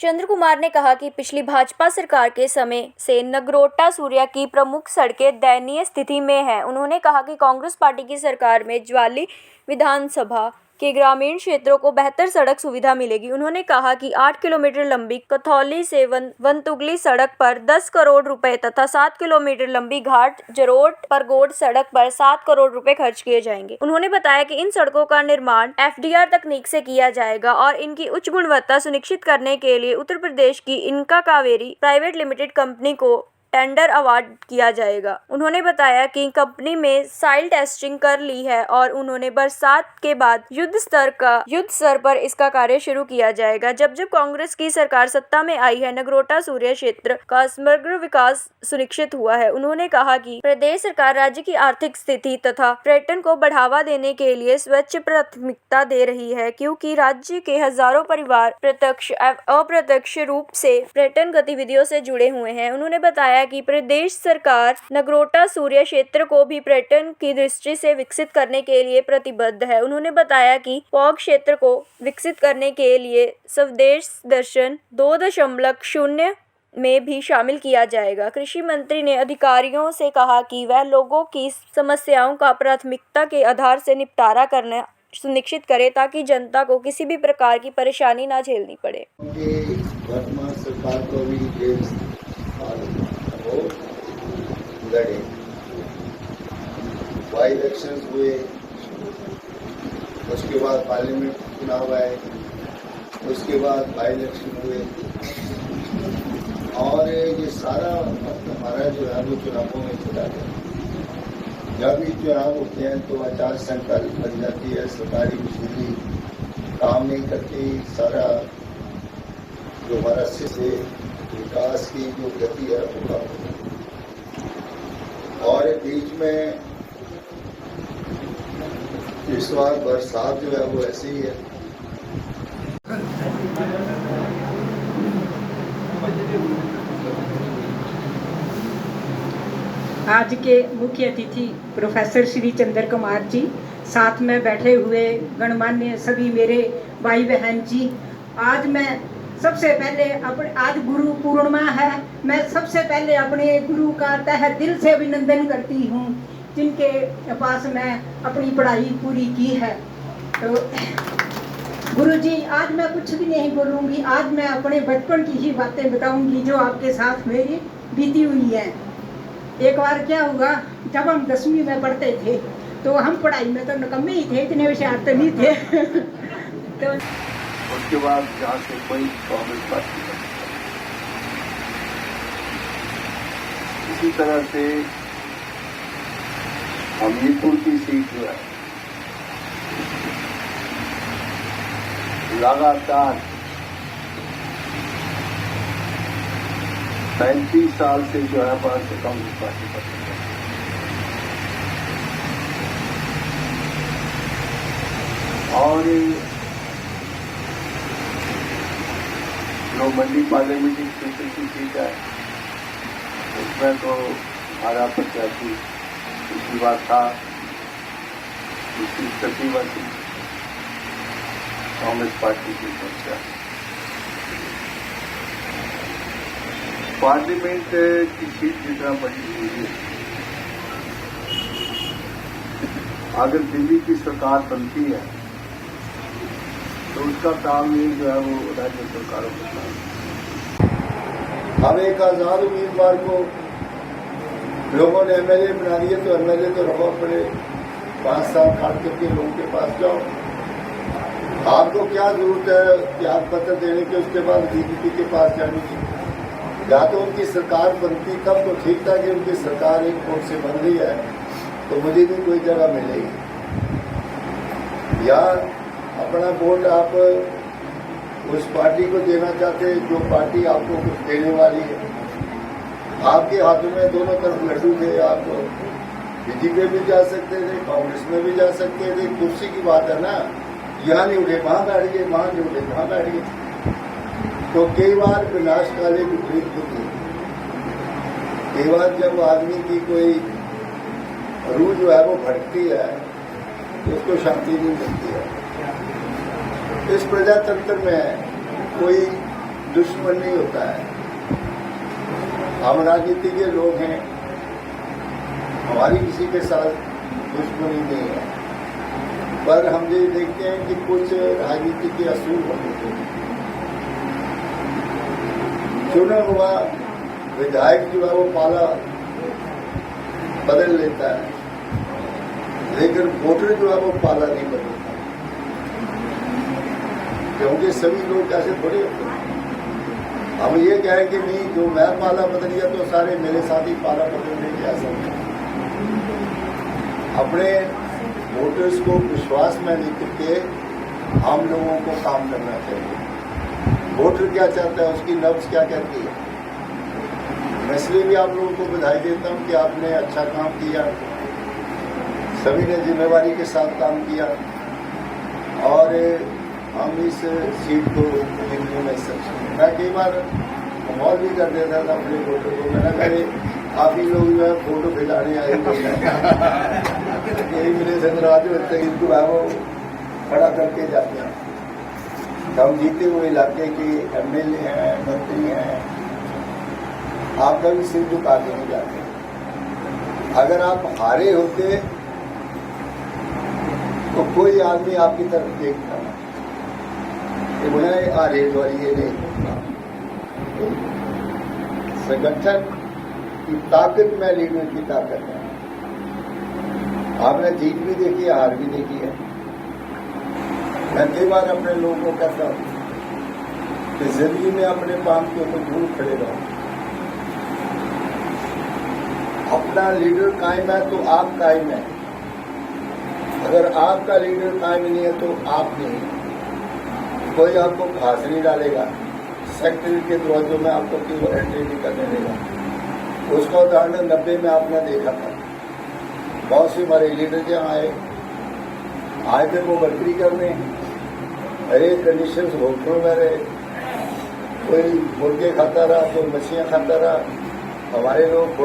चंद्र कुमार ने कहा कि पिछली भाजपा सरकार के समय से नगरोटा सूर्या की प्रमुख सड़कें दयनीय स्थिति में हैं। उन्होंने कहा कि कांग्रेस पार्टी की सरकार में ज्वाली विधानसभा के ग्रामीण क्षेत्रों को बेहतर सड़क सुविधा मिलेगी। उन्होंने कहा कि 8 किलोमीटर लंबी कथौली से वनतुगली सड़क पर 10 करोड़ रुपए तथा 7 किलोमीटर लंबी घाट जरोट परगोड सड़क पर 7 करोड़ रुपए खर्च किए जाएंगे। उन्होंने बताया कि इन सड़कों का निर्माण FDR तकनीक से किया जाएगा और इनकी उच्च गुणवत्ता सुनिश्चित करने के लिए उत्तर प्रदेश की इनका कावेरी प्राइवेट लिमिटेड कंपनी को टेंडर अवार्ड किया जाएगा। उन्होंने बताया कि कंपनी में सॉइल टेस्टिंग कर ली है और उन्होंने बरसात के बाद युद्ध स्तर पर इसका कार्य शुरू किया जाएगा। जब कांग्रेस की सरकार सत्ता में आई है, नगरोटा सूर्या क्षेत्र का समग्र विकास सुनिश्चित हुआ है। उन्होंने कहा कि प्रदेश सरकार राज्य की आर्थिक स्थिति तथा पर्यटन को बढ़ावा देने के लिए स्वच्छ प्राथमिकता दे रही है, क्योंकि राज्य के हजारों परिवार प्रत्यक्ष एवं अप्रत्यक्ष रूप से पर्यटन गतिविधियों से जुड़े हुए हैं। उन्होंने बताया कि प्रदेश सरकार नगरोटा सूर्या क्षेत्र को भी पर्यटन की दृष्टि से विकसित करने के लिए प्रतिबद्ध है। उन्होंने बताया कि पौग क्षेत्र को विकसित करने के लिए स्वदेश दर्शन 2.0 में भी शामिल किया जाएगा। कृषि मंत्री ने अधिकारियों से कहा कि वह लोगों की समस्याओं का प्राथमिकता के आधार से निपटारा करना सुनिश्चित करे ताकि जनता को किसी भी प्रकार की परेशानी न झेलनी पड़े। वर्तमान सरकार को भी लड़े, बाई इलेक्शंस हुए, उसके बाद पार्लियामेंट चुनाव आए, उसके बाद बाई इलेक्शन हुए और ये सारा हमारा जो है वो चुनावों में चला गया। जब भी चुनाव होते हैं तो आचार संहिता लग जाती है, सरकारी मशीनरी काम नहीं करती, सारा जो हमारा से विकास की जो गति है वो कम होती है। और बीच में इस बार बरसात जो है वो ऐसी ही है। आज के मुख्य अतिथि प्रोफेसर श्री चंद्र कुमार जी, साथ में बैठे हुए गणमान्य सभी मेरे भाई बहन जी, आज मैं सबसे पहले आज गुरु पूर्णिमा है। मैं सबसे पहले अपने गुरु का तहे दिल से अभिनंदन करती हूँ, जिनके पास मैं अपनी पढ़ाई पूरी की है। तो गुरु जी, आज मैं कुछ भी नहीं बोलूँगी, आज मैं अपने बचपन की ही बातें बताऊँगी जो आपके साथ मेरी बीती हुई है। एक बार क्या हुआ, जब हम 10वीं में पढ़ते थे तो हम पढ़ाई में तो निकम्मे ही थे, इतने होशियार तो नहीं थे। तो उसके बाद जहाँ से कोई कांग्रेस पार्टी इसी तरह से हमीरपुर की सीट जो है लगातार 35 साल से जो है वहां से कांग्रेस पार्टी पर और जो मंडी पार्लियामेंट्री क्षेत्र की सीट है उसमें तो हमारा प्रत्याशी पिछली बार था, उसकी प्रतिवर्ती कांग्रेस पार्टी की समस्या। पार्लियामेंट की सीट जितना बड़ी हुई है, अगर दिल्ली की सरकार बनती है तो उसका तालमेल जो है वो राज्य सरकारों के साथ। अब एक आजाद उम्मीदवार को लोगों ने MLA बना दिया, तो MLA तो रहो अपने 5 साल काट करके लोगों के पास जाओ। आपको क्या जरूरत है त्याग पत्र देने के, उसके बाद DGP के पास जाने की? या तो उनकी सरकार बनती तब तो ठीक था कि उनकी सरकार एक वोट से बन रही है तो मुझे भी कोई जगह मिलेगी, या अपना वोट आप उस पार्टी को देना चाहते जो पार्टी आपको कुछ देने वाली है। आपके हाथों में दोनों तरफ लड्डू थे, आप BJP भी जा सकते थे, कांग्रेस में भी जा सकते थे। कुर्सी की बात है ना, यहाँ नहीं उठे वहां बैठिए, वहां नहीं उठे वहां बैठिए। तो कई बार विनाशकाली विपरीत होती है। कई बार जब आदमी की कोई रूह जो है वो भटकती है तो उसको शांति नहीं मिलती है। इस प्रजातंत्र में कोई दुश्मन नहीं होता है। हम राजनीति के लोग हैं, हमारी किसी के साथ दुश्मनी नहीं है, पर हम ये देखते हैं कि कुछ राजनीति के असूल होते हैं। चुना हुआ विधायक जो है वो पाला बदल लेता है, लेकिन वोटर जो है वो पाला नहीं बदलता, क्योंकि सभी लोग ऐसे थोड़े होते हैं। हम ये कहें कि नहीं, जो मैं पाला बदल गया तो सारे मेरे साथ ही पाला बदलने की ऐसा नहीं। अपने वोटर्स को विश्वास में लेकर के हम लोगों को काम करना चाहिए। वोटर क्या चाहता है, उसकी नब्ज क्या कहती है। मैं इसलिए भी आप लोगों को बधाई देता हूं कि आपने अच्छा काम किया, सभी ने जिम्मेवारी के साथ काम किया और हम इस सीट को जीतने में सक्षम हैं। मैं कई बार कॉल भी कर देता था अपने वोटर को, मैंने कहा आप ही लोग जो है फोटो खिलाने आए यही मेरे से नाराज होते हैं, इनको वो खड़ा करके जाते हैं। हम जीते हुए इलाके के MLA हैं, मंत्री हैं, आपका भी सिर झुका के नहीं जाते। अगर आप हारे होते तो कोई आदमी आपकी तरफ देखता उन्हें आरेज वाली ये नहीं। संगठन की ताकत में लीडर की ताकत है। आपने जीत भी देखी है, हार भी देखी है। मैं कई बार अपने लोगों को कहता हूं कि जिंदगी में अपने पांव के ऊपर दूर खड़े रहो। अपना लीडर कायम है तो आप कायम है, अगर आपका लीडर कायम नहीं है तो आप नहीं। कोई आपको घास नहीं डालेगा, सेक्रेटरी के दरवाजों में आपको केवल एंट्री नहीं करने देगा। उसका उदाहरण 90 में आपने देखा था। बहुत से हमारे लीडर जहाँ आए थे वो बर्तरी करने, हरे कंडीशन होटलों में रहे, कोई मुर्गे खाता रहा, कोई मछलियाँ खाता रहा। हमारे लोग